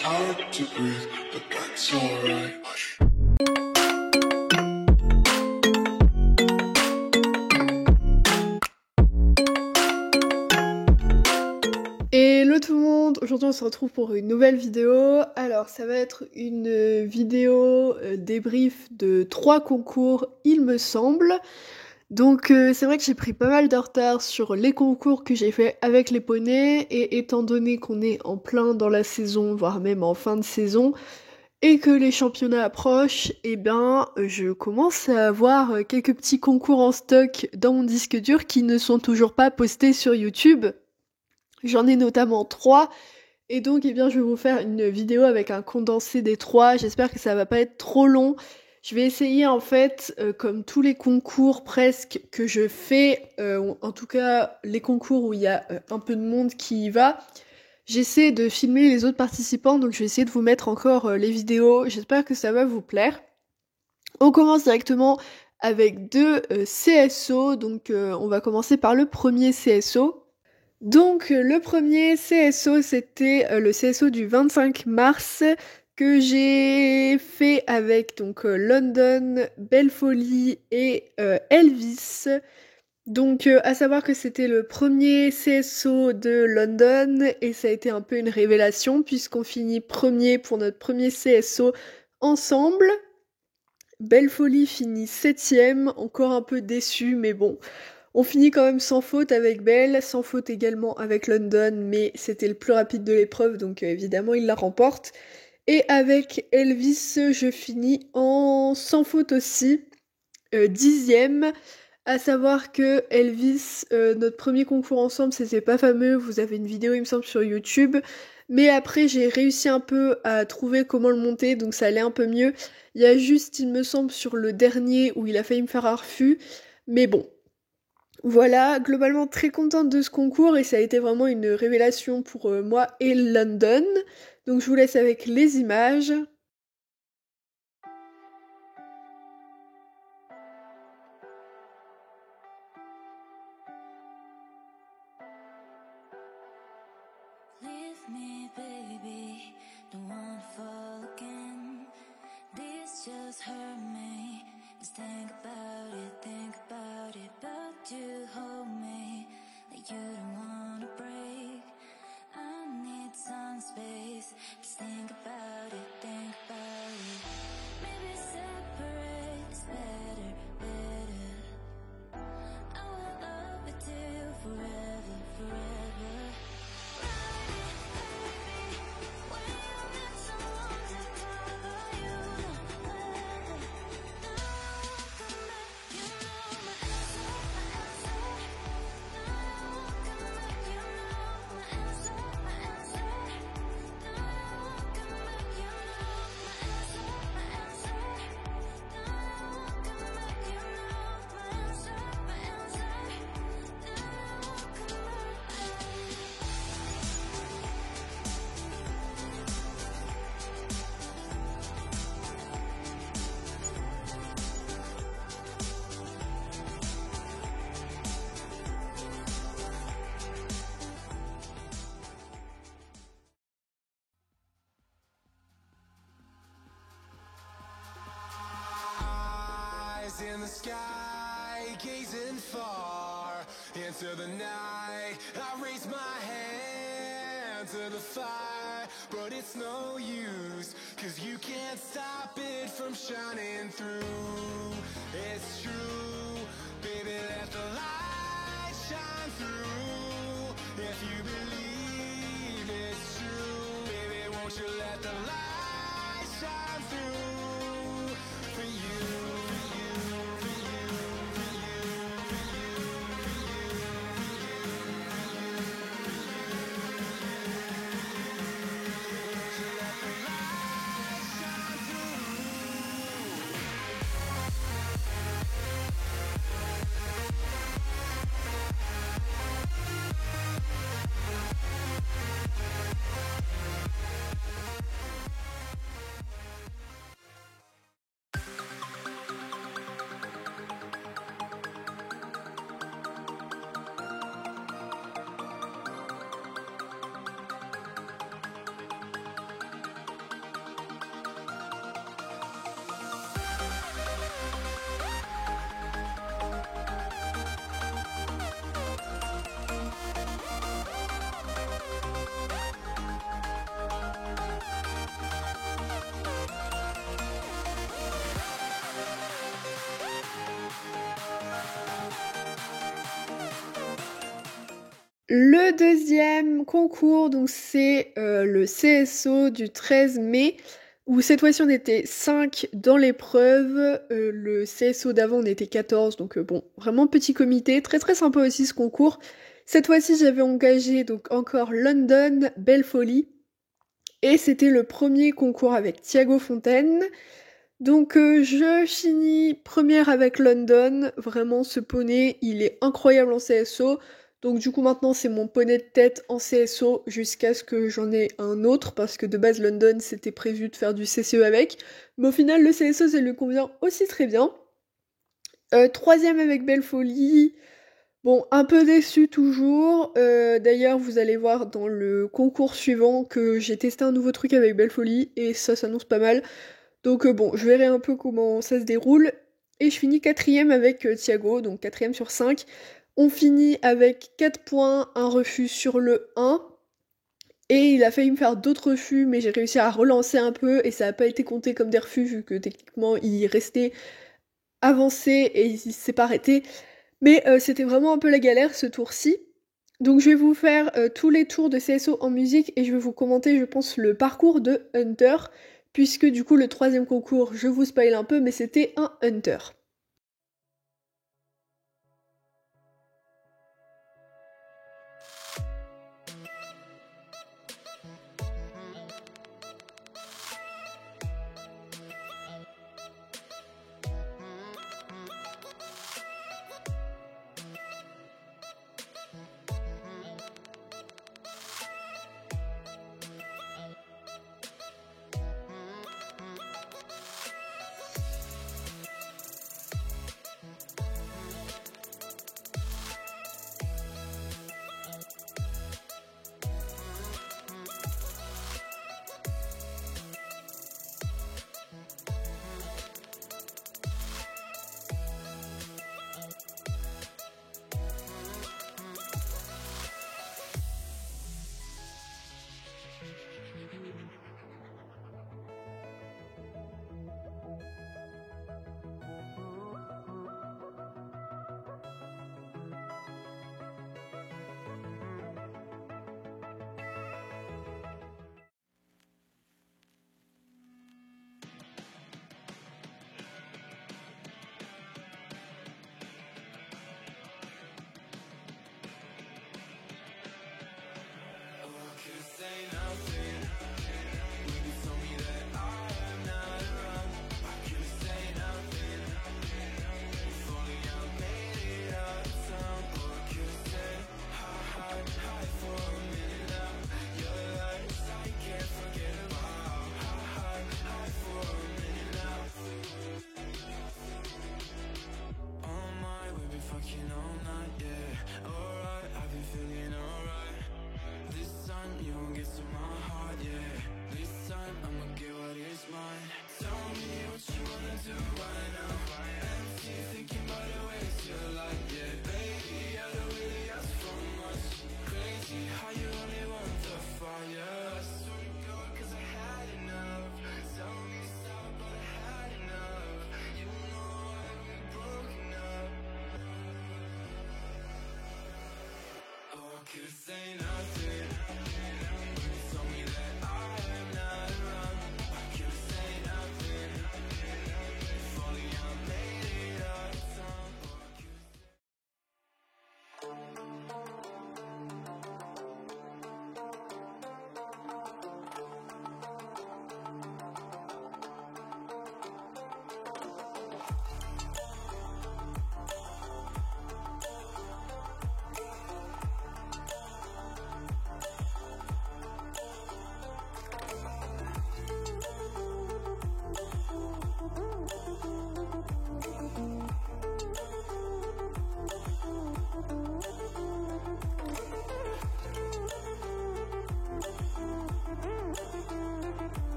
It's hard to breathe, but that's alright. Hush. Hello tout le monde, aujourd'hui on se retrouve pour une nouvelle vidéo. Alors ça va être une vidéo débrief de 3 concours il me semble. Donc c'est vrai que j'ai pris pas mal de retard sur les concours que j'ai fait avec les poneys et étant donné qu'on est en plein dans la saison, voire même en fin de saison, et que les championnats approchent, eh bien je commence à avoir quelques petits concours en stock dans mon disque dur qui ne sont toujours pas postés sur YouTube. J'en ai notamment 3, et donc eh bien, je vais vous faire une vidéo avec un condensé des 3, j'espère que ça va pas être trop long. Je vais essayer en fait, comme tous les concours presque que je fais, en tout cas les concours où il y a un peu de monde qui y va, j'essaie de filmer les autres participants, donc je vais essayer de vous mettre encore les vidéos, j'espère que ça va vous plaire. On commence directement avec 2 CSO, donc on va commencer par le premier CSO. Donc le premier CSO c'était le CSO du 25 mars que j'ai fait avec donc London, Belle Folie et Elvis. Donc à savoir que c'était le premier CSO de London et ça a été un peu une révélation puisqu'on finit premier pour notre premier CSO ensemble. Belle Folie finit 7ème, encore un peu déçu mais bon. On finit quand même sans faute avec Belle, sans faute également avec London, mais c'était le plus rapide de l'épreuve, donc évidemment il la remporte. Et avec Elvis, je finis en sans faute aussi, 10ème. À savoir que Elvis, notre premier concours ensemble, c'était pas fameux, vous avez une vidéo il me semble sur YouTube. Mais après j'ai réussi un peu à trouver comment le monter, donc ça allait un peu mieux. Il y a juste, il me semble, sur le dernier où il a failli me faire un refus. Mais bon. Voilà, globalement très contente de ce concours et ça a été vraiment une révélation pour moi et London. Donc je vous laisse avec les images. Leave me, baby, don't wanna fall again. This just hurt me. Just think about it, but you hold me like you don't wanna break. I need some space. Just think about it, think about it. Maybe separate is better, better. I will love you till forever, forever. In the sky, gazing far into the night, I raise my hand to the fire, but it's no use, 'cause you can't stop it from shining through. It's true, baby, let the light shine through. If you believe it's true, baby, won't you let the light shine through for you. Le deuxième concours, donc c'est le CSO du 13 mai, où cette fois-ci on était 5 dans l'épreuve. Le CSO d'avant on était 14, donc bon, vraiment petit comité, très très sympa aussi ce concours. Cette fois-ci j'avais engagé donc encore London, Belle Folie, et c'était le premier concours avec Thiago Fontaine. Donc je finis première avec London, vraiment ce poney il est incroyable en CSO, donc du coup maintenant c'est mon poney de tête en CSO jusqu'à ce que j'en ai un autre, parce que de base London c'était prévu de faire du CCE avec, mais au final le CSO ça lui convient aussi très bien. Troisième avec Belle Folie, bon un peu déçu toujours, d'ailleurs vous allez voir dans le concours suivant que j'ai testé un nouveau truc avec Belle Folie et ça s'annonce pas mal. Donc bon, je verrai un peu comment ça se déroule. Et je finis quatrième avec Thiago, donc quatrième sur 5. On finit avec 4 points, un refus sur le 1. Et il a failli me faire d'autres refus, mais j'ai réussi à relancer un peu et ça n'a pas été compté comme des refus vu que techniquement il restait avancé et il s'est pas arrêté. Mais c'était vraiment un peu la galère ce tour-ci. Donc je vais vous faire tous les tours de CSO en musique et je vais vous commenter, je pense, le parcours de Hunter, puisque du coup le troisième concours, je vous spoil un peu, mais c'était un Hunter.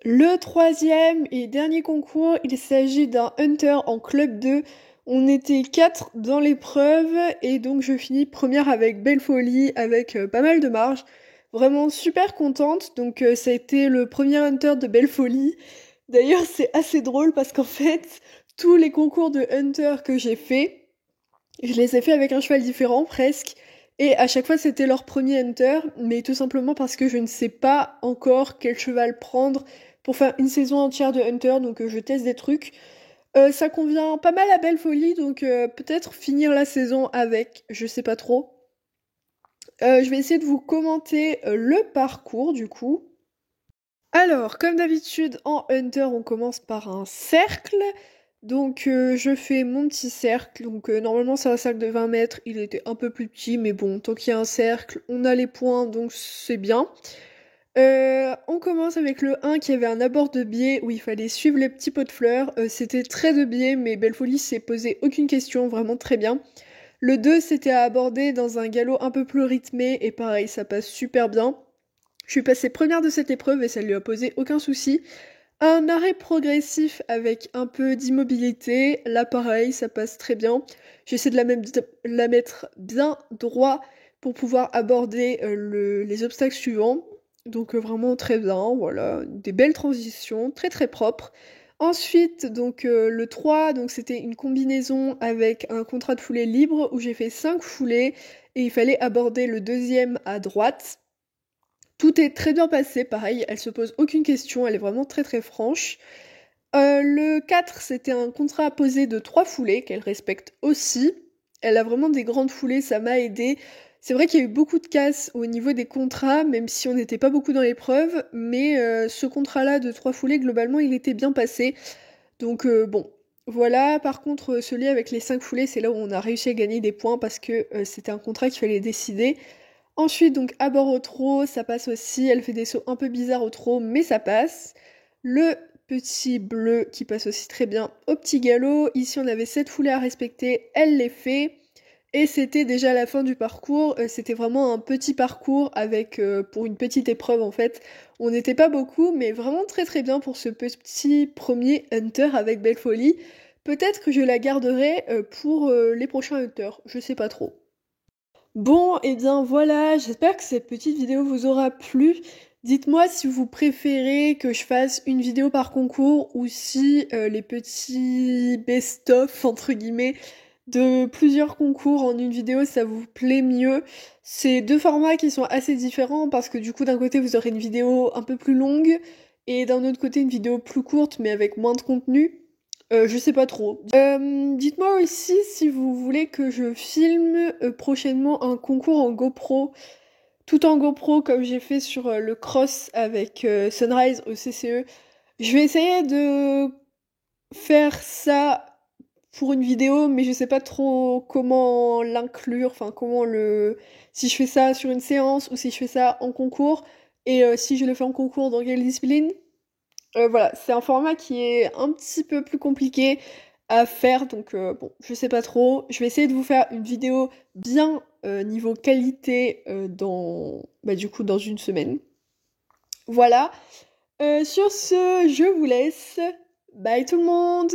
Le troisième et dernier concours, il s'agit d'un Hunter en club 2. On était 4 dans l'épreuve et donc je finis première avec Belle Folie avec pas mal de marge. Vraiment super contente, donc ça a été le premier Hunter de Belle Folie. D'ailleurs c'est assez drôle parce qu'en fait tous les concours de Hunter que j'ai fait, Je les ai fait avec un cheval différent presque. Et à chaque fois c'était leur premier hunter, mais tout simplement parce que je ne sais pas encore quel cheval prendre pour faire une saison entière de hunter, donc je teste des trucs. Ça convient pas mal à Belle Folie, donc peut-être finir la saison avec, je sais pas trop. Je vais essayer de vous commenter le parcours du coup. Alors, comme d'habitude en Hunter, on commence par un cercle. Donc je fais mon petit cercle. Donc normalement c'est un cercle de 20 mètres, il était un peu plus petit, mais bon, tant qu'il y a un cercle, on a les points, donc c'est bien. On commence avec le 1 qui avait un abord de biais où il fallait suivre les petits pots de fleurs. C'était très de biais, mais Belle Folie s'est posé aucune question, vraiment très bien. Le 2 c'était à aborder dans un galop un peu plus rythmé, et pareil, ça passe super bien. Je suis passée première de cette épreuve et ça lui a posé aucun souci. Un arrêt progressif avec un peu d'immobilité, là pareil, ça passe très bien. J'essaie de la mettre bien droit pour pouvoir aborder les obstacles suivants. Donc vraiment très bien, voilà, des belles transitions, très très propres. Ensuite, donc le 3, donc c'était une combinaison avec un contrat de foulée libre où j'ai fait 5 foulées et il fallait aborder le deuxième à droite. Tout est très bien passé, pareil, elle se pose aucune question, elle est vraiment très très franche. Le 4, c'était un contrat posé de 3 foulées qu'elle respecte aussi. Elle a vraiment des grandes foulées, ça m'a aidé. C'est vrai qu'il y a eu beaucoup de casses au niveau des contrats, même si on n'était pas beaucoup dans l'épreuve, mais ce contrat-là de 3 foulées, globalement, il était bien passé. Donc bon, voilà. Par contre, celui avec les 5 foulées, c'est là où on a réussi à gagner des points parce que c'était un contrat qu'il fallait décider. Ensuite, donc, à bord au trot, ça passe aussi. Elle fait des sauts un peu bizarres au trot, mais ça passe. Le petit bleu qui passe aussi très bien au petit galop. Ici, on avait 7 foulées à respecter. Elle les fait. Et c'était déjà la fin du parcours. C'était vraiment un petit parcours avec, pour une petite épreuve en fait. On n'était pas beaucoup, mais vraiment très très bien pour ce petit premier Hunter avec Belle Folie. Peut-être que je la garderai pour les prochains Hunters. Je sais pas trop. Bon, et bien voilà, j'espère que cette petite vidéo vous aura plu. Dites-moi si vous préférez que je fasse une vidéo par concours ou si les petits best-of, entre guillemets, de plusieurs concours en une vidéo, ça vous plaît mieux. C'est deux formats qui sont assez différents parce que du coup, d'un côté, vous aurez une vidéo un peu plus longue et d'un autre côté, une vidéo plus courte mais avec moins de contenu. Je sais pas trop. Dites-moi aussi si vous voulez que je filme prochainement un concours en GoPro, tout en GoPro comme j'ai fait sur le cross avec Sunrise au CCE. Je vais essayer de faire ça pour une vidéo, mais je sais pas trop comment l'inclure, enfin comment le... Si je fais ça sur une séance ou si je fais ça en concours, et si je le fais en concours dans quelle discipline. Voilà, c'est un format qui est un petit peu plus compliqué à faire, donc bon, je sais pas trop. Je vais essayer de vous faire une vidéo bien niveau qualité du coup, dans une semaine. Voilà. Sur ce, je vous laisse. Bye tout le monde!